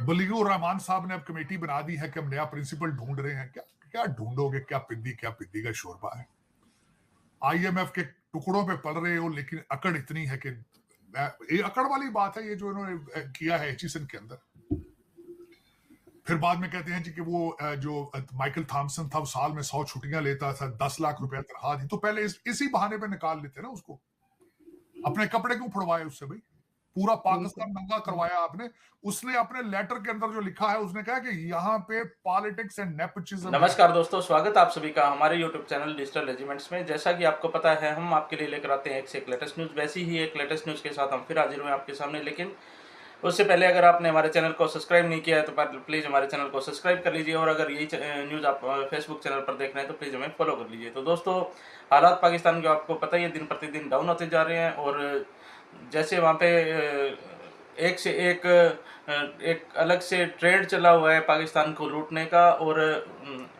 बलीगुर रहमान साहब ने अब कमेटी बना दी है कि हम नया प्रिंसिपल ढूंढ रहे हैं। क्या क्या ढूंढोगे? क्या पिद्दी का शोरबा है। आईएमएफ के टुकड़ों पे पल रहे हो, लेकिन अकड़ इतनी है कि ये अकड़ वाली बात है, ये जो इन्होंने किया है एचिसन के अंदर। फिर बाद में कहते हैं जी कि वो जो माइकल थॉमसन था, वो साल में 100 छुट्टियां लेता था, 10 लाख रुपया तनख्वाह दी, तो पहले इसी बहाने पे निकाल लेते ना उसको। अपने कपड़े क्यों फुड़वाए उससे भाई? पूरा बिल्कुल। पाकिस्तान नंगा करवाया आपने। उसने अपने लेटर के अंदर जो लिखा है, उसने कहा कि यहाँ पे पॉलिटिक्स एंड नेपोटिज्म है। नमस्कार दोस्तों, स्वागत आप सभी का हमारे YouTube चैनल डिजिटल रेजिमेंट्स में। जैसा कि आपको पता है, हम आपके लिए लेकर आते हैं एक से एक लेटेस्ट न्यूज़। वैसी ही एक लेटेस्ट न्यूज़ के साथ हम फिर हाजिर हुए आपके सामने। लेकिन उससे पहले अगर आपने हमारे चैनल को सब्सक्राइब नहीं किया है तो प्लीज़ हमारे चैनल को सब्सक्राइब कर लीजिए, और अगर यही न्यूज़ आप फेसबुक चैनल पर देख रहे हैं तो प्लीज़ हमें फॉलो कर लीजिए। तो दोस्तों, हालात पाकिस्तान के आपको पता ही है, दिन प्रतिदिन डाउन होते जा रहे हैं। और जैसे वहाँ पे एक से एक अलग से ट्रेंड चला हुआ है पाकिस्तान को लूटने का, और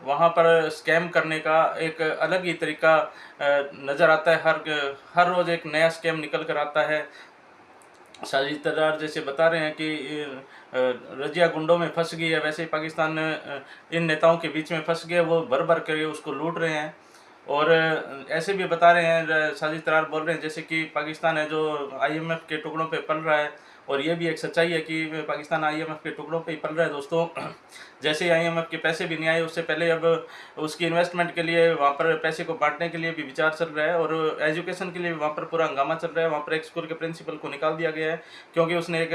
वहाँ पर स्कैम करने का एक अलग ही तरीका नज़र आता है। हर रोज़ एक नया स्कैम निकल कर आता है। साजिद तर्रार जैसे बता रहे हैं कि रजिया गुंडों में फंस गई है, वैसे ही पाकिस्तान इन नेताओं के बीच में फंस गया, वो भर भर कर उसको लूट रहे हैं। और ऐसे भी बता रहे हैं, साजिद तर्रार बोल रहे हैं जैसे कि पाकिस्तान है जो आईएमएफ के टुकड़ों पे पल रहा है। और ये भी एक सच्चाई है कि पाकिस्तान आईएमएफ के टुकड़ों पे ही पल रहा है दोस्तों। जैसे ही आईएमएफ के पैसे भी नहीं आए, उससे पहले अब उसकी इन्वेस्टमेंट के लिए वहाँ पर पैसे को बांटने के लिए भी विचार चल रहा है, और एजुकेशन के लिए भी वहाँ पर पूरा हंगामा चल रहा है। वहाँ पर एक स्कूल के प्रिंसिपल को निकाल दिया गया है क्योंकि उसने एक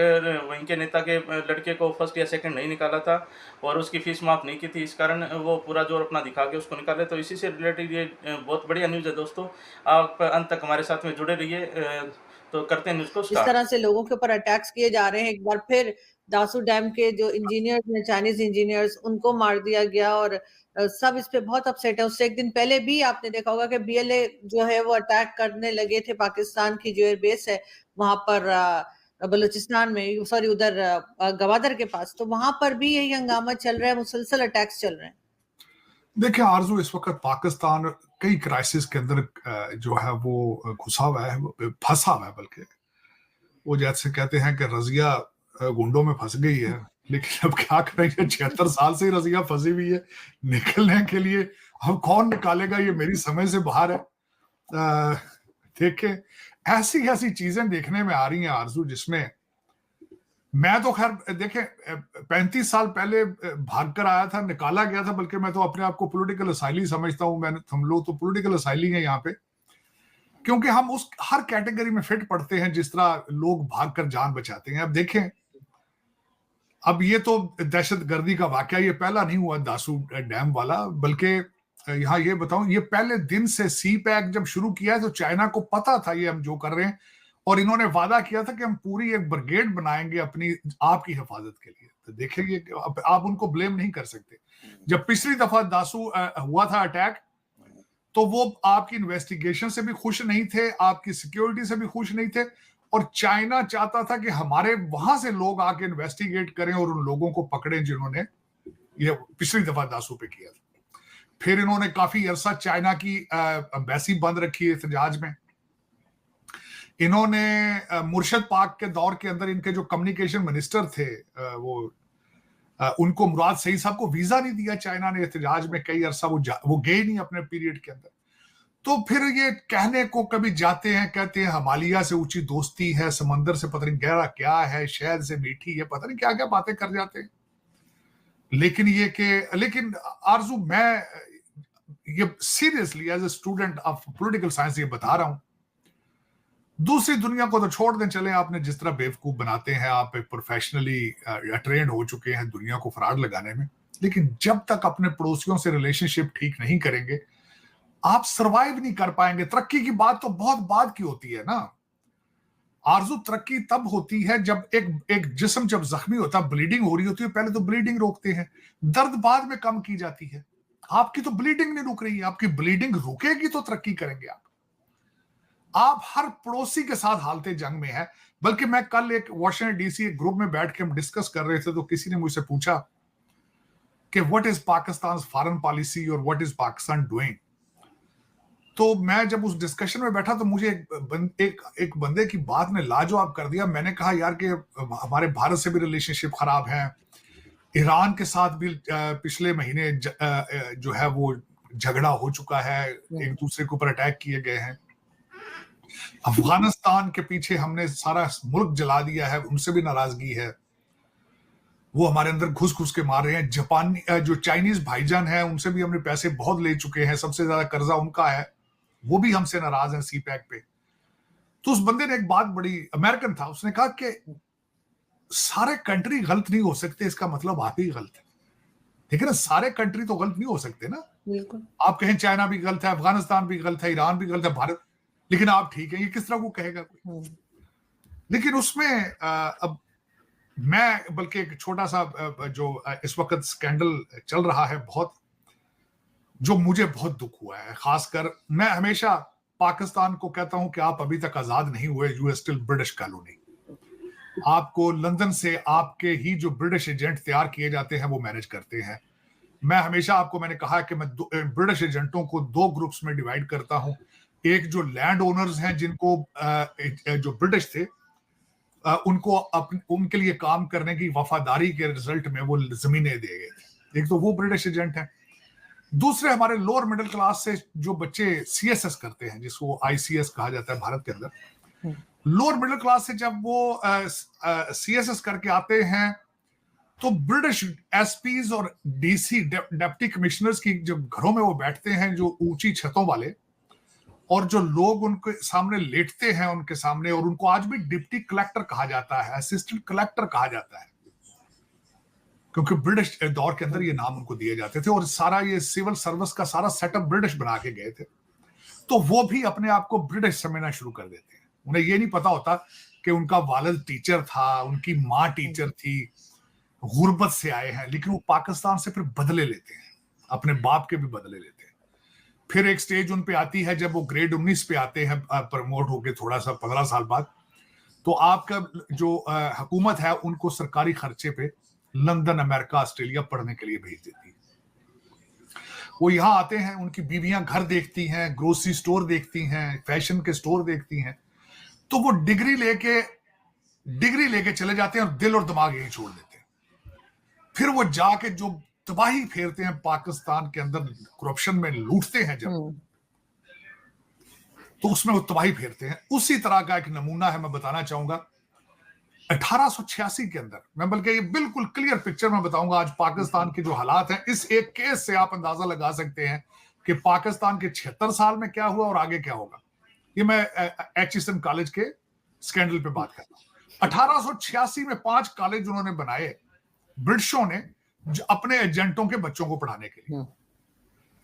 वहीं के नेता के लड़के को फर्स्ट या सेकंड नहीं निकाला था और उसकी फीस माफ़ नहीं की थी। इस कारण वो पूरा जोर अपना दिखा के उसको निकाले। तो इसी से रिलेटेड ये बहुत बढ़िया न्यूज़ है दोस्तों। आप अंत तक हमारे साथ में जुड़े रहिए। तो करते हैं न्यूज़ को इस स्टार्ट। तरह से लोगों के ऊपर अटैक्स किए जा रहे हैं। एक बार फिर दासू डैम के जो इंजीनियर्स हैं, चाइनीज इंजीनियर्स, उनको मार दिया गया और सब इस पे बहुत अपसेट है। उससे एक दिन पहले भी आपने देखा होगा कि बीएलए जो है वो अटैक करने लगे थे पाकिस्तान की जो एयरबेस है वहां पर बलूचिस्तान में, सॉरी उधर गवादर के पास। तो वहां पर भी यही हंगामा चल रहा है, मुसलसल अटैक्स चल रहे हैं। देखिए आरजू, इस वक्त पाकिस्तान कई क्राइसिस के अंदर जो है वो घुसा हुआ है, फंसा हुआ है। बल्कि वो जैसे कहते हैं कि रजिया गुंडों में फंस गई है, लेकिन अब क्या करेंगे? 76 साल से ही रजिया फंसी हुई है। निकलने के लिए अब कौन निकालेगा, ये मेरी समझ से बाहर है। देखे, ऐसी ऐसी चीजें देखने में आ रही हैं आरजू, जिसमें मैं तो खैर देखे 35 साल पहले भाग कर आया था, निकाला गया था। बल्कि मैं तो अपने आप को पॉलिटिकल असाइली समझता हूं। मैंने हम लोग तो पॉलिटिकल असाइली हैं यहाँ पे, क्योंकि हम उस हर कैटेगरी में फिट पड़ते हैं जिस तरह लोग भागकर जान बचाते हैं। अब देखें, अब ये तो दहशतगर्दी का वाकया ये पहला नहीं हुआ दासू डैम वाला, बल्कि यहाँ ये बताऊं, ये पहले दिन से सी पैक जब शुरू किया है तो चाइना को पता था ये हम जो कर रहे हैं, और इन्होंने वादा किया था कि हम पूरी एक ब्रिगेड बनाएंगे अपनी आपकी हिफाजत के लिए। तो देखिए, आप उनको ब्लेम नहीं कर सकते। जब पिछली दफा दासू हुआ था अटैक, तो वो आपकी इन्वेस्टिगेशन से भी खुश नहीं थे, आपकी सिक्योरिटी से भी खुश नहीं थे, और चाइना चाहता था कि हमारे वहां से लोग आके इन्वेस्टिगेट करें और उन लोगों को पकड़े जिन्होंने ये पिछली दफा दासू पे किया था। फिर इन्होंने काफी अरसा चाइना की एम्बेसी बंद रखी है एहतजाज में। इन्होंने मुर्शद पाक के दौर के अंदर इनके जो कम्युनिकेशन मिनिस्टर थे, उनको मुराद सईद साहब को वीजा नहीं दिया चाइना ने एहतजाज में। कई अरसा वो गए नहीं अपने पीरियड के अंदर। तो फिर ये कहने को कभी जाते हैं, कहते हैं हिमालय से ऊंची दोस्ती है, समंदर से पता नहीं गहरा क्या है, शहद से मीठी है, पता नहीं क्या क्या बातें कर जाते हैं। लेकिन आरजू, मैं ये seriously as a student of political science ये बता रहा हूं। दूसरी दुनिया को तो छोड़ दें, चले आपने जिस तरह बेवकूफ बनाते हैं, आप प्रोफेशनली ट्रेंड हो चुके हैं दुनिया को फ्रॉड लगाने में, लेकिन जब तक अपने पड़ोसियों से रिलेशनशिप ठीक नहीं करेंगे, आप सरवाइव नहीं कर पाएंगे। तरक्की की बात तो बहुत बाद की होती है ना आरजू। तरक्की तब होती है जब एक जिस्म जब जख्मी होता है, ब्लीडिंग हो रही होती है, पहले तो ब्लीडिंग रोकते हैं, दर्द बाद में कम की जाती है। आपकी तो ब्लीडिंग नहीं रुक रही है, आपकी ब्लीडिंग रुकेगी तो तरक्की करेंगे आप हर पड़ोसी के साथ हालते जंग में है। बल्कि मैं कल एक वॉशिंगटन डीसी एक ग्रुप में बैठ के हम डिस्कस कर रहे थे, तो किसी ने मुझसे पूछा कि what is Pakistan foreign policy और व्हाट इज पाकिस्तान डूइंग। तो मैं जब उस डिस्कशन में बैठा तो मुझे एक बंदे की बात ने लाजवाब कर दिया। मैंने कहा यार कि हमारे भारत से भी रिलेशनशिप खराब है, ईरान के साथ भी पिछले महीने जो है वो झगड़ा हो चुका है, एक दूसरे के ऊपर अटैक किए गए हैं। अफगानिस्तान के पीछे हमने सारा मुल्क जला दिया है, उनसे भी नाराजगी है, वो हमारे अंदर घुस घुस के मार रहे हैं। जापानी जो चाइनीज भाईजान है उनसे भी हमने पैसे बहुत ले चुके हैं, सबसे ज्यादा कर्जा उनका है, वो भी हमसे नाराज है सी पैक पे। तो उस बंदे ने एक बात बड़ी, अमेरिकन था, उसने कहा कि सारे कंट्री गलत नहीं हो सकते, इसका मतलब आप ही गलत है। ठीक है ना, सारे कंट्री तो गलत नहीं हो सकते ना। बिल्कुल। आप कहें चाइना भी गलत है, अफगानिस्तान भी गलत है, ईरान भी गलत है, भारत, लेकिन आप ठीक है, ये किस तरह को कहेगा कोई। लेकिन उसमें अब मैं, बल्कि एक छोटा सा जो इस वक्त स्कैंडल चल रहा है बहुत, जो मुझे बहुत दुख हुआ है, खासकर मैं हमेशा पाकिस्तान को कहता हूं कि आप अभी तक आजाद नहीं हुए, you are still British colony. आपको लंदन से आपके ही जो ब्रिटिश एजेंट तैयार किए जाते हैं वो मैनेज करते हैं। मैं हमेशा आपको मैंने कहा कि मैं ब्रिटिश एजेंटों को 2 ग्रुप्स में डिवाइड करता हूं। एक जो लैंड ओनर्स हैं, जिनको जो ब्रिटिश थे उनको उनके लिए काम करने की वफादारी के रिजल्ट में वो जमीनें दे गए थे, एक तो वो ब्रिटिश एजेंट हैं। दूसरे हमारे लोअर मिडिल क्लास से जो बच्चे सीएसएस करते हैं, जिसको आईसीएस कहा जाता है भारत के अंदर, लोअर मिडिल क्लास से जब वो सीएसएस करके आते हैं तो ब्रिटिश एसपीज और डीसी डिप्टी कमिश्नर्स की जब घरों में वो बैठते हैं, जो ऊंची छतों वाले, और जो लोग उनके सामने लेटते हैं उनके सामने, और उनको आज भी डिप्टी कलेक्टर कहा जाता है, असिस्टेंट कलेक्टर कहा जाता है, क्योंकि ब्रिटिश दौर के अंदर ये नाम उनको दिए जाते थे, और सारा ये सिविल सर्विस का सारा सेटअप ब्रिटिश बना के गए थे। तो वो भी अपने आप को ब्रिटिश समझना शुरू कर देते हैं। उन्हें ये नहीं पता होता कि उनका वालिद टीचर था, उनकी माँ टीचर थी, गुर्बत से आए हैं, लेकिन वो पाकिस्तान से फिर बदले लेते हैं, अपने बाप के भी बदले लेते हैं। फिर एक स्टेज उन पे आती है जब वो ग्रेड 19 पे आते हैं, प्रमोट होके थोड़ा सा 15 साल बाद, तो आपका जो हुकूमत है उनको सरकारी खर्चे पे लंदन, अमेरिका, ऑस्ट्रेलिया पढ़ने के लिए भेज देती है। वो यहाँ आते हैं, उनकी बीवियां घर देखती हैं, ग्रोसरी स्टोर देखती हैं, फैशन के स्टोर देखती हैं, तो वो डिग्री लेके चले जाते हैं और दिल और दिमाग यही छोड़ देते हैं। फिर वो जाके जो तबाही फेरते हैं पाकिस्तान के अंदर, करप्शन में लूटते हैं जब, तो उसमें वो तबाही फेरते हैं। उसी तरह का एक नमूना है, मैं बताना चाहूंगा 1886 के अंदर। मैं बल्कि ये बिल्कुल क्लियर पिक्चर में बताऊंगा आज पाकिस्तान के जो हालात हैं। इस एक केस से आप अंदाजा लगा सकते हैं कि पाकिस्तान के 76 साल में क्या हुआ और आगे क्या होगा। ये मैं एचिसन कॉलेज के स्कैंडल पे बात कर रहा हूं। 1886 में 5 कॉलेज उन्होंने बनाए ब्रिटिशों ने अपने एजेंटों के बच्चों को पढ़ाने के लिए,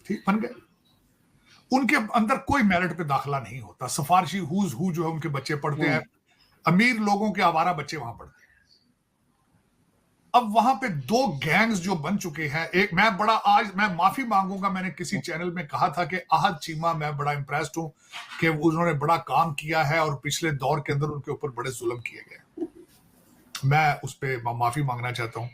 ठीक बन गए। उनके अंदर कोई मेरिट पे दाखिला नहीं होता, सिफारशी हुज हु जो है उनके बच्चे पढ़ते हैं, अमीर लोगों के आवारा बच्चे वहां पढ़ते हैं। अब वहां पे 2 गैंग्स जो बन चुके हैं, एक आज मैं माफी मांगूंगा, मैंने किसी चैनल में कहा था कि आहद चीमा, मैं बड़ा इंप्रेस्ड हूं कि उन्होंने बड़ा काम किया है और पिछले दौर के अंदर उनके ऊपर बड़े जुल्म किए गए, मैं उस पर माफी मांगना चाहता हूं।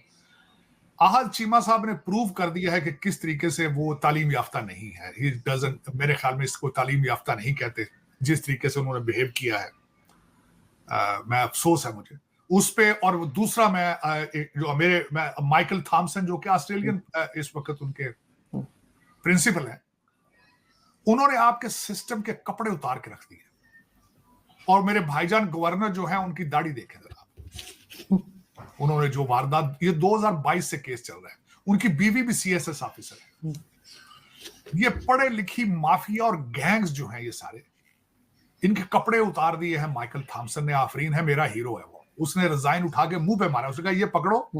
आहद चीमा साहब ने प्रूव कर दिया है कि किस तरीके से वो तालीम याफ्ता नहीं है। ही डजंट, मेरे ख्याल में इसको तालीम याफ्ता नहीं कहते, जिस तरीके से उन्होंने बिहेव किया है। मैं अफसोस है मुझे उस पे। और दूसरा मैं माइकल थॉमसन, जो कि ऑस्ट्रेलियन इस वक्त उनके प्रिंसिपल हैं, उन्होंने आपके सिस्टम के कपड़े उतार के रख दिए। और मेरे भाईजान गवर्नर जो है, उनकी दाढ़ी देखें जरा, उन्होंने जो वारदात, ये 2022 से केस चल रहा है, उनकी बीवी भी सीएसएस ऑफिसर है। ये पढ़े लिखी माफिया और गैंग्स जो हैं, ये सारे, इनके कपड़े उतार दिए हैं माइकल थॉमसन ने। आफरीन है, मेरा हीरो है वो, उसने रिजाइन उठा के मुंह पे मारा, उसने कहा ये पकड़ो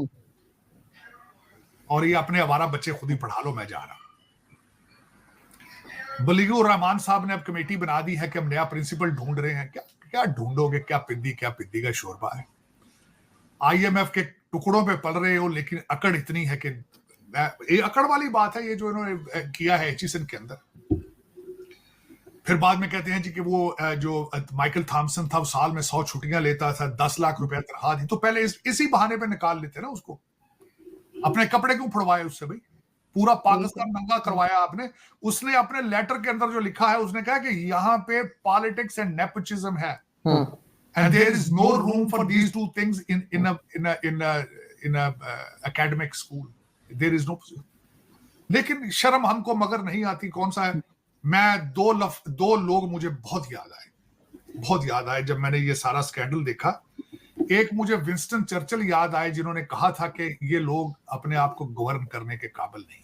और ये अपने आवारा बच्चे खुद ही पढ़ा लो, मैं जा रहा। बलीगुर रहमान साहब ने अब कमेटी बना दी है कि हम नया प्रिंसिपल ढूंढ रहे हैं। क्या ढूंढोगे, क्या पिद्दी का शोरबा है। आईएमएफ के टुकड़ों पे पल रहे हो, लेकिन अकड़ इतनी है कि ये अकड़ वाली बात है, ये जो इन्होंने किया है एचिसन के अंदर। फिर बाद में कहते हैं जी कि वो जो माइकल थॉमसन था, वो साल में 100 छुट्टियां लेता था, 10 लाख रुपया तनख्वाह थी, तो पहले इसी बहाने पे निकाल लेते ना उसको। अपने कपड़े क्यों फड़वाए उससे भाई? पूरा पाकिस्तान नंगा करवाया आपने। उसने अपने लेटर के अंदर जो लिखा है, उसने कहा कि यहाँ पे पॉलिटिक्स एंड नेपोटिज्म है, and there is no room for these two things in in academic school, there is no. लेकिन शर्म हमको मगर नहीं आती। कौन सा है? मैं दो लोग मुझे बहुत याद आए जब मैंने ये सारा स्कैंडल देखा। एक मुझे विंस्टन चर्चिल याद आए, जिन्होंने कहा था कि ये लोग अपने आप को गवर्न करने के काबिल नहीं,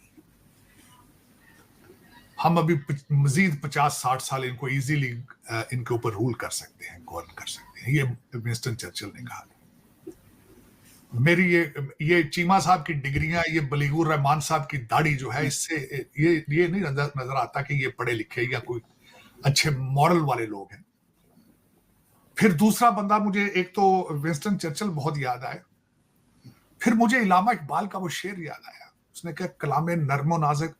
हम अभी मजीद 50-60 साल इनको इजीली इनके ऊपर रूल कर सकते हैं, गवर्न कर सकते हैं। ये विंस्टन चर्चिल ने कहा। मेरी ये चीमा साहब की डिग्रियां, ये बलीगुर रहमान साहब की दाढ़ी जो है, इससे ये नहीं नजर आता कि ये पढ़े लिखे या कोई अच्छे मॉरल वाले लोग हैं। फिर दूसरा बंदा मुझे, एक तो विंस्टन चर्चिल बहुत याद आए, फिर मुझे इलामा इकबाल का वो शेर याद आया। उसने कहा कलामे नर्मो नाजुक,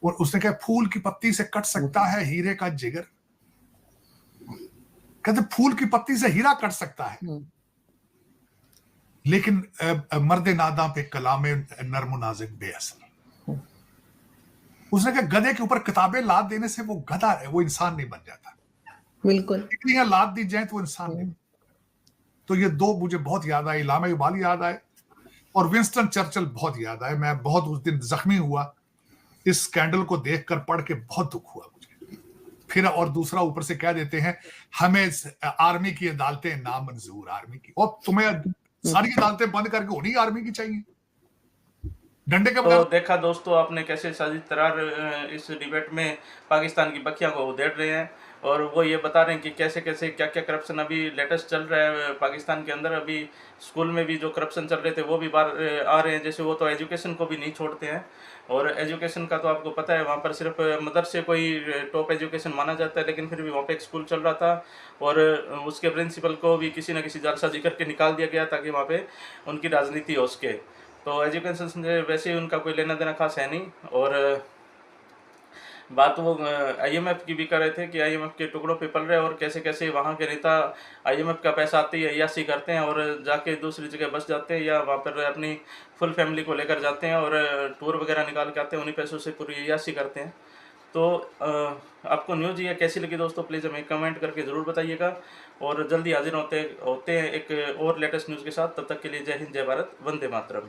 और उसने कहा फूल की पत्ती से कट सकता है हीरे का जिगर। कहते फूल की पत्ती से हीरा कट सकता है, लेकिन मर्द नादा पे कलामे नर्मो नाजुक बेअसर। उसने कहा गधे के ऊपर किताबें लाद देने से वो गधा है, वो इंसान नहीं बन जाता। बिल्कुल, डिग्रियां लाद दी जाए तो वो इंसान नहीं। तो ये दो मुझे बहुत याद आए, इलामा इकबाल याद आए और विंस्टन चर्चिल बहुत याद आए। मैं बहुत उस दिन जख्मी हुआ इस स्कैंडल को देखकर, पढ़ के बहुत दुख हुआ मुझे। फिर और दूसरा ऊपर से कह देते हैं हमें आर्मी की अदालतें नामंजूर, आर्मी की, और तुम्हें सारी अदालतें बंद करके होनी आर्मी की चाहिए डंडे के बगैर। तो देखा दोस्तों आपने कैसे साजिद तरार इस डिबेट में पाकिस्तान की बखियां को उधेड़ रहे हैं, और वो ये बता रहे हैं कि कैसे कैसे क्या क्या करप्शन अभी लेटेस्ट चल रहा है पाकिस्तान के अंदर। अभी स्कूल में भी जो करप्शन चल रहे थे वो भी बाहर आ रहे हैं। जैसे वो तो एजुकेशन को भी नहीं छोड़ते हैं, और एजुकेशन का तो आपको पता है वहाँ पर सिर्फ मदरसे को ही टॉप एजुकेशन माना जाता है, लेकिन फिर भी वहाँ पे एक स्कूल चल रहा था और उसके प्रिंसिपल को भी किसी न किसी जालसाजी करके निकाल दिया गया ताकि वहाँ पे उनकी राजनीति हो सके। तो एजुकेशन से वैसे ही उनका कोई लेना देना खास है नहीं। और बात वो आईएमएफ की भी कर रहे थे कि आईएमएफ के टुकड़ों पे पल रहे हैं, और कैसे कैसे वहाँ के नेता आईएमएफ का पैसा आते ही अय्याशी करते हैं और जाके दूसरी जगह बस जाते हैं, या वहाँ पर अपनी फुल फैमिली को लेकर जाते हैं और टूर वगैरह निकाल के आते हैं, उन्हीं पैसों से पूरी अय्याशी करते हैं। तो आपको न्यूज़ ये कैसी लगी दोस्तों, प्लीज़ हमें कमेंट करके ज़रूर बताइएगा, और जल्दी हाजिर होते हैं एक और लेटेस्ट न्यूज़ के साथ। तब तक के लिए जय हिंद, जय भारत, वंदे मातरम।